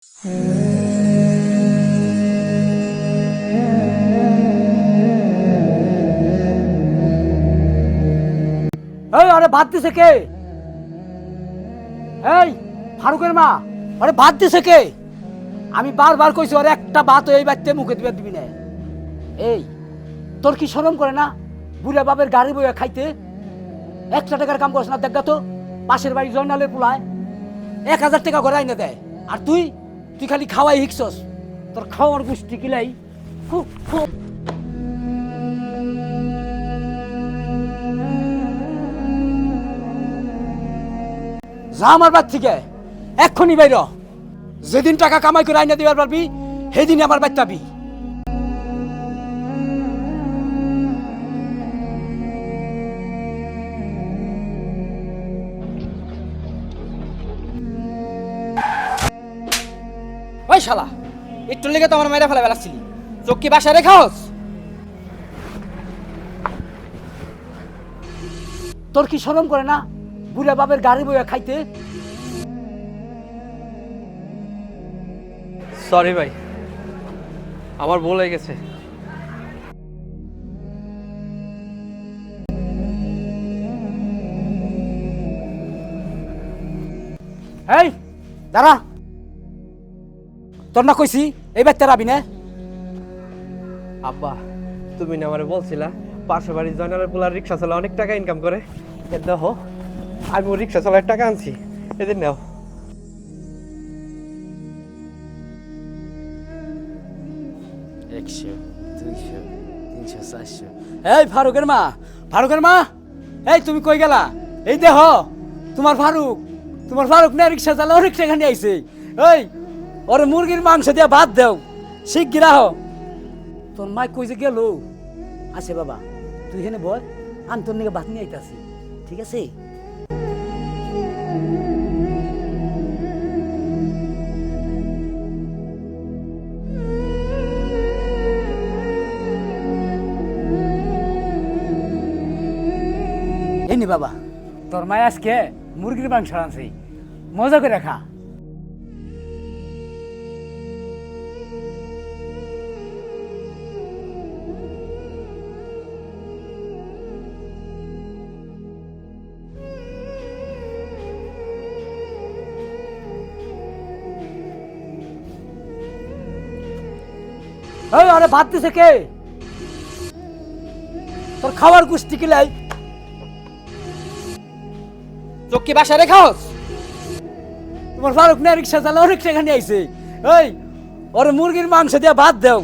এই আরে ভাত দিছে কে? এই ফারুকের মা, আরে ভাত দিছে কে? আমি বারবার কইছি আরে একটা ভাত এই বাচ্চা মুখে দিবি না। এই তোর কি শরম করে না? বুড়া বাপের গাড়ি বইয়া খাইতে 100 টাকার কাম করছ না? দেখা তো পাশের বাড়ি জয়নালের পোলায় 1000 টাকা করে আইনে দেয়, আর তুই খালি খাওয়াই হিকছস। তোর খাওয়ার গুষ্টি কিলাই খুব খুব। যা আমার বাড়ি থেকে এক্ষুনি বাইর। যেদিন টাকা কামাই করে আইনা দিবার পারবি সেদিন আমার বাড়ি পাবি। ওই শালা, একটু লেগে তো আমার মেয়েরা ফেলা বেলাচ্ছিলি। চোখ কি বাসা রেখাস? তোর কি শরম করে না বুড়া বাপের গাড়ি বইয়া খাইতে? সরি ভাই, আমার ভুল হয়ে গেছে। এই দাঁড়া, তোর না কইছি এই বাচ্চা রাবি না? আব্বা, তুমি না আমারে বলছিলা পাশের বাড়ি জয়নালের পোলার রিক্সা চালা অনেক টাকা ইনকাম করে। এ দেখো, আমি ও রিক্সা চালার টাকা আনছি, এদের নাও। এই ফারুকের মা, ফারুকের মা, এই তুমি কই গেলা? এই দেহ তোমার ফারুক না রিক্সা চালা অনেক টাকা নিয়ে আইছে। এই ওরে মুরগির মাংস দিয়া ভাত দেও, শিগগিরা হও। তোর মা কই যে গেল? আছে বাবা, তুই এখানে বল, আমি তোর নিকে ভাত নিয়ে আইতাছি, ঠিক আছে? এনি বাবা, তোর মায় আজকে মুরগির মাংস আনছে, মজা করে খা। এই আরে ভাত দিছে কে? তোর খাওয়ার গুষ্টি কিলাই চোখ কি বাসা রেখাস? তোমার ফারুক না রিক্সা চালা অনেক টাকা নিয়ে আইছে। এই ওরে মুরগির মাংস দিয়া ভাত দেও।